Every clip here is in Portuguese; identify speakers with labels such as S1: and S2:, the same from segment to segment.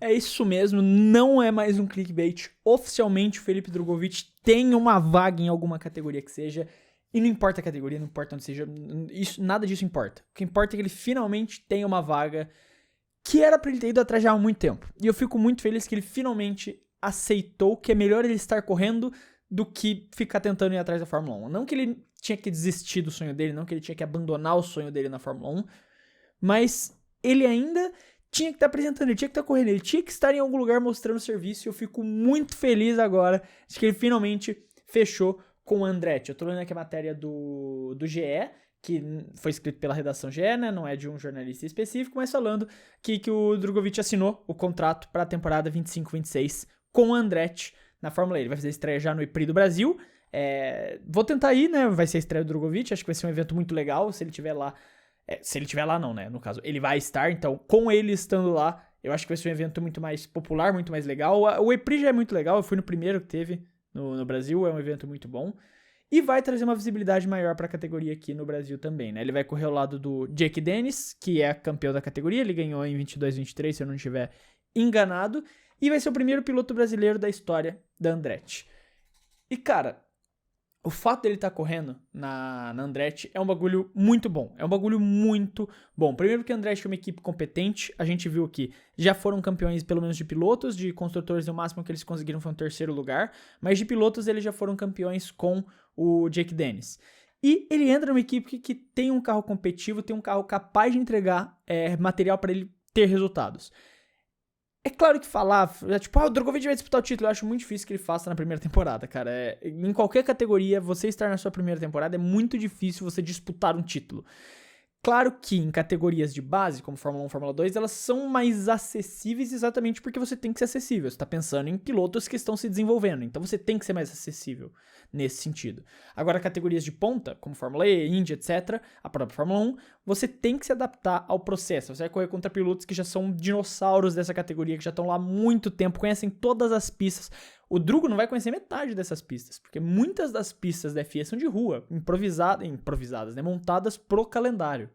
S1: É isso mesmo, não é mais um clickbait. Oficialmente, o Felipe Drogovic tem uma vaga em alguma categoria que seja. E não importa a categoria, não importa onde seja, nada disso importa. O que importa é que ele finalmente tem uma vaga que era pra ele ter ido atrás já há muito tempo. E eu fico muito feliz que ele finalmente aceitou que é melhor ele estar correndo do que ficar tentando ir atrás da Fórmula 1. Não que ele tinha que desistir do sonho dele, não que ele tinha que abandonar o sonho dele na Fórmula 1, mas ele ainda tinha que estar apresentando, ele tinha que estar correndo, ele tinha que estar em algum lugar mostrando serviço, e eu fico muito feliz agora de que ele finalmente fechou com o Andretti. Eu tô lendo aqui a matéria do GE, que foi escrito pela redação GE, né? Não é de um jornalista específico, mas falando que o Drogovic assinou o contrato para a temporada 25-26 com o Andretti na Fórmula E. Ele vai fazer estreia já no EPRI do Brasil. Vou tentar ir, né? Vai ser a estreia do Drogovic, acho que vai ser um evento muito legal se ele estiver lá. Se ele estiver lá não, né? No caso, ele vai estar, então com ele estando lá, eu acho que vai ser um evento muito mais popular, muito mais legal. O EPRI já é muito legal, eu fui no primeiro que teve no Brasil, é um evento muito bom. E vai trazer uma visibilidade maior para a categoria aqui no Brasil também, né? Ele vai correr ao lado do Jake Dennis, que é campeão da categoria, ele ganhou em 22-23, se eu não estiver enganado, e vai ser o primeiro piloto brasileiro da história da Andretti. E, cara, o fato dele estar correndo na Andretti é um bagulho muito bom. É um bagulho muito bom. Primeiro porque a Andretti é uma equipe competente. A gente viu que já foram campeões pelo menos de pilotos. De construtores, o máximo que eles conseguiram foi um terceiro lugar. Mas de pilotos eles já foram campeões com o Jake Dennis. E ele entra numa equipe que tem um carro competitivo, tem um carro capaz de entregar material para ele ter resultados. É claro que falar, tipo, o Drogovic vai disputar o título, eu acho muito difícil que ele faça na primeira temporada, cara. Em qualquer categoria, você estar na sua primeira temporada é muito difícil você disputar um título. Claro que em categorias de base, como Fórmula 1 e Fórmula 2, elas são mais acessíveis exatamente porque você tem que ser acessível. Você está pensando em pilotos que estão se desenvolvendo, então você tem que ser mais acessível nesse sentido. Agora, categorias de ponta, como Fórmula E, Indy, etc., a própria Fórmula 1, você tem que se adaptar ao processo. Você vai correr contra pilotos que já são dinossauros dessa categoria, que já estão lá há muito tempo, conhecem todas as pistas. O Drugo não vai conhecer metade dessas pistas, porque muitas das pistas da FIA são de rua, improvisadas, né, montadas pro calendário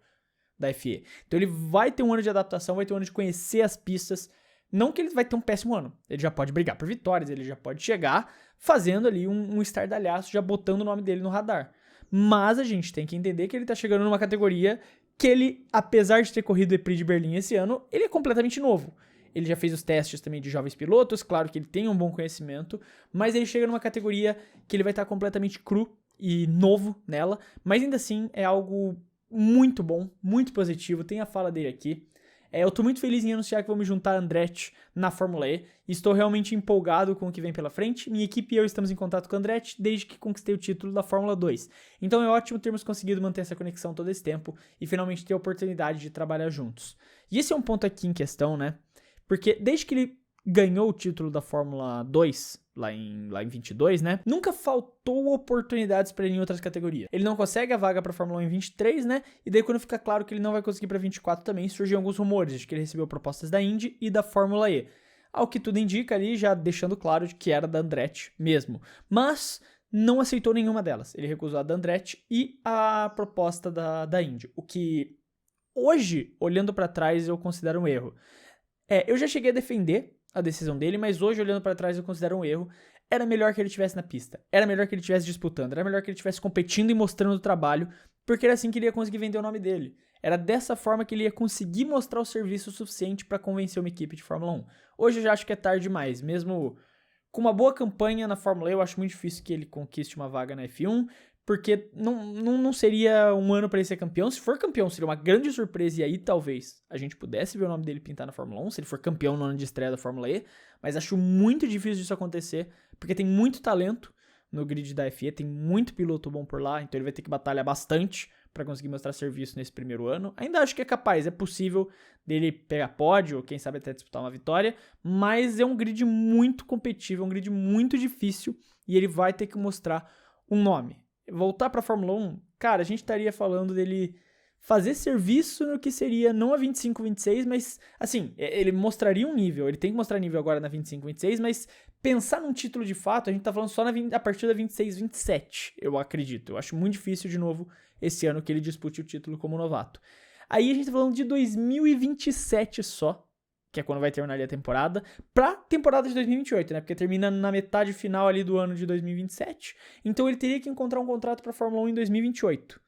S1: da FIA. Então ele vai ter um ano de adaptação, vai ter um ano de conhecer as pistas. Não que ele vai ter um péssimo ano, ele já pode brigar por vitórias, ele já pode chegar fazendo ali um estardalhaço, já botando o nome dele no radar. Mas a gente tem que entender que ele tá chegando numa categoria que ele, apesar de ter corrido o EPRI de Berlim esse ano, ele é completamente novo. Ele já fez os testes também de jovens pilotos, claro que ele tem um bom conhecimento, mas ele chega numa categoria que ele vai estar completamente cru e novo nela, mas ainda assim é algo muito bom, muito positivo, tem a fala dele aqui. Eu tô muito feliz em anunciar que vou me juntar a Andretti na Fórmula E, estou realmente empolgado com o que vem pela frente. Minha equipe e eu estamos em contato com a Andretti desde que conquistei o título da Fórmula 2. Então é ótimo termos conseguido manter essa conexão todo esse tempo e finalmente ter a oportunidade de trabalhar juntos. E esse é um ponto aqui em questão, né? Porque desde que ele ganhou o título da Fórmula 2, lá em 22, né? Nunca faltou oportunidades para ele em outras categorias. Ele não consegue a vaga para Fórmula 1 em 23, né? E daí quando fica claro que ele não vai conseguir para 24 também, surgiam alguns rumores de que ele recebeu propostas da Indy e da Fórmula E. Ao que tudo indica ali, já deixando claro de que era da Andretti mesmo. Mas não aceitou nenhuma delas. Ele recusou a da Andretti e a proposta da Indy. O que hoje, olhando para trás, eu considero um erro. Eu já cheguei a defender a decisão dele, mas hoje, olhando pra trás, eu considero um erro. Era melhor que ele estivesse na pista, era melhor que ele estivesse disputando, era melhor que ele estivesse competindo e mostrando o trabalho, porque era assim que ele ia conseguir vender o nome dele. Era dessa forma que ele ia conseguir mostrar o serviço suficiente pra convencer uma equipe de Fórmula 1. Hoje eu já acho que é tarde demais, mesmo com uma boa campanha na Fórmula E, eu acho muito difícil que ele conquiste uma vaga na F1, porque não seria um ano para ele ser campeão. Se for campeão, seria uma grande surpresa, e aí talvez a gente pudesse ver o nome dele pintar na Fórmula 1, se ele for campeão no ano de estreia da Fórmula E, mas acho muito difícil disso acontecer, porque tem muito talento no grid da FIA, tem muito piloto bom por lá, então ele vai ter que batalhar bastante para conseguir mostrar serviço nesse primeiro ano. Ainda acho que é capaz, é possível dele pegar pódio, ou quem sabe até disputar uma vitória, mas é um grid muito competitivo, é um grid muito difícil, e ele vai ter que mostrar um nome. Voltar pra Fórmula 1, cara, a gente estaria falando dele fazer serviço no que seria não a 25, 26, mas, assim, ele mostraria um nível, ele tem que mostrar nível agora na 25, 26, mas pensar num título de fato, a gente tá falando só a partir da 26, 27, eu acredito. Eu acho muito difícil, de novo, esse ano que ele dispute o título como novato. Aí a gente tá falando de 2027 só, que é quando vai terminar ali a temporada, pra temporada de 2028, né? Porque termina na metade final ali do ano de 2027. Então ele teria que encontrar um contrato pra Fórmula 1 em 2028.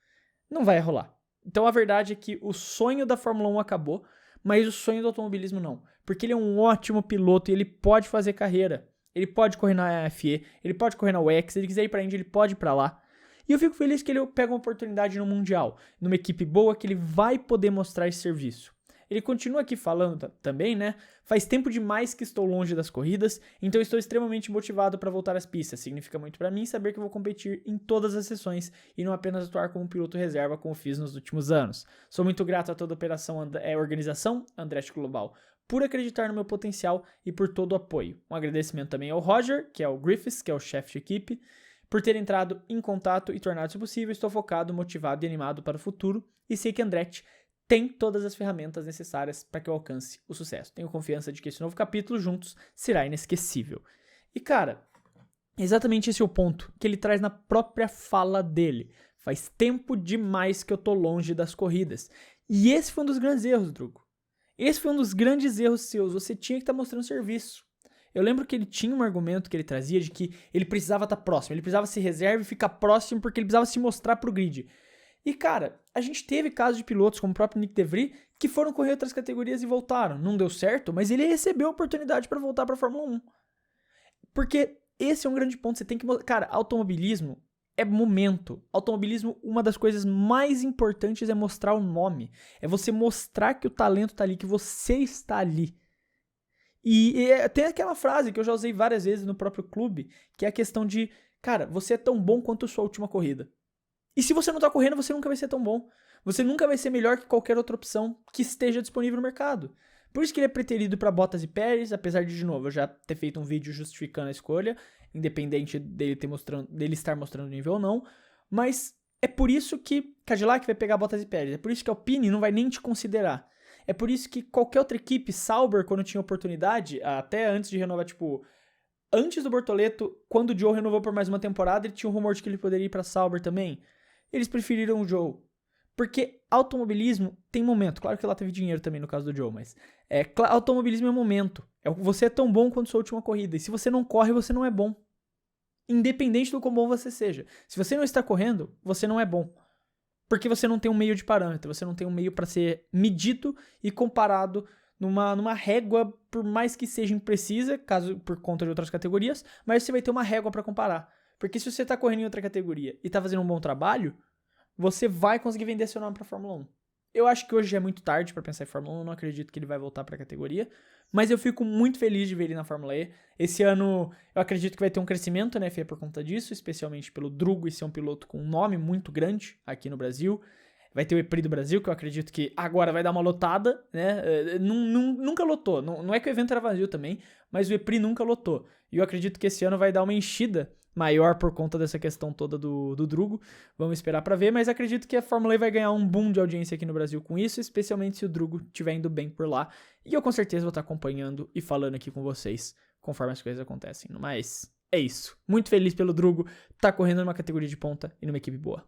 S1: Não vai rolar. Então a verdade é que o sonho da Fórmula 1 acabou, mas o sonho do automobilismo não. Porque ele é um ótimo piloto e ele pode fazer carreira. Ele pode correr na FE, ele pode correr na WEC, se ele quiser ir pra Indy, ele pode ir pra lá. E eu fico feliz que ele pega uma oportunidade no Mundial, numa equipe boa que ele vai poder mostrar esse serviço. Ele continua aqui falando também, né? Faz tempo demais que estou longe das corridas, então estou extremamente motivado para voltar às pistas. Significa muito para mim saber que vou competir em todas as sessões e não apenas atuar como piloto reserva como fiz nos últimos anos. Sou muito grato a toda a organização Andretti Global por acreditar no meu potencial e por todo o apoio. Um agradecimento também ao Roger, que é o Griffiths, que é o chefe de equipe, por ter entrado em contato e tornado isso possível. Estou focado, motivado e animado para o futuro e sei que Andretti tem todas as ferramentas necessárias para que eu alcance o sucesso. Tenho confiança de que esse novo capítulo juntos será inesquecível. E cara, exatamente esse é o ponto que ele traz na própria fala dele. Faz tempo demais que eu tô longe das corridas. E esse foi um dos grandes erros, Drugo. Esse foi um dos grandes erros seus. Você tinha que estar mostrando serviço. Eu lembro que ele tinha um argumento que ele trazia de que ele precisava estar próximo. Ele precisava se reserva e ficar próximo porque ele precisava se mostrar pro grid. E, cara, a gente teve casos de pilotos, como o próprio Nick DeVries, que foram correr outras categorias e voltaram. Não deu certo, mas ele recebeu a oportunidade para voltar para a Fórmula 1. Porque esse é um grande ponto. Você tem que... Cara, automobilismo é momento. Automobilismo, uma das coisas mais importantes é mostrar o nome. É você mostrar que o talento tá ali, que você está ali. E tem aquela frase que eu já usei várias vezes no próprio clube, que é a questão de, cara, você é tão bom quanto a sua última corrida. E se você não tá correndo, você nunca vai ser tão bom. Você nunca vai ser melhor que qualquer outra opção que esteja disponível no mercado. Por isso que ele é preterido para Bottas e Pérez, apesar de novo, eu já ter feito um vídeo justificando a escolha, independente dele estar mostrando nível ou não. Mas é por isso que Cadillac vai pegar Bottas e Pérez. É por isso que a Alpine não vai nem te considerar. É por isso que qualquer outra equipe, Sauber, quando tinha oportunidade, até antes de renovar, tipo... Antes do Bortoleto, quando o Joe renovou por mais uma temporada, ele tinha um rumor de que ele poderia ir pra Sauber também. Eles preferiram o Joe. Porque automobilismo tem momento. Claro que lá teve dinheiro também no caso do Joe, mas... automobilismo é momento. Você é tão bom quanto sua última corrida. E se você não corre, você não é bom. Independente do quão bom você seja. Se você não está correndo, você não é bom. Porque você não tem um meio de parâmetro. Você não tem um meio para ser medido e comparado numa régua, por mais que seja imprecisa, caso por conta de outras categorias, mas você vai ter uma régua para comparar. Porque se você tá correndo em outra categoria e tá fazendo um bom trabalho, você vai conseguir vender seu nome pra Fórmula 1. Eu acho que hoje já é muito tarde pra pensar em Fórmula 1, eu não acredito que ele vai voltar pra categoria, mas eu fico muito feliz de ver ele na Fórmula E. Esse ano eu acredito que vai ter um crescimento na FIA por conta disso, especialmente pelo Drugo e ser um piloto com um nome muito grande aqui no Brasil. Vai ter o EPRI do Brasil, que eu acredito que agora vai dar uma lotada, né? Nunca lotou, não é que o evento era vazio também, mas o EPRI nunca lotou. E eu acredito que esse ano vai dar uma enchida maior por conta dessa questão toda do Drugo. Vamos esperar pra ver, mas acredito que a Fórmula E vai ganhar um boom de audiência aqui no Brasil com isso, especialmente se o Drugo estiver indo bem por lá. E eu com certeza vou estar acompanhando e falando aqui com vocês conforme as coisas acontecem. Mas é isso. Muito feliz pelo Drugo tá correndo numa categoria de ponta e numa equipe boa.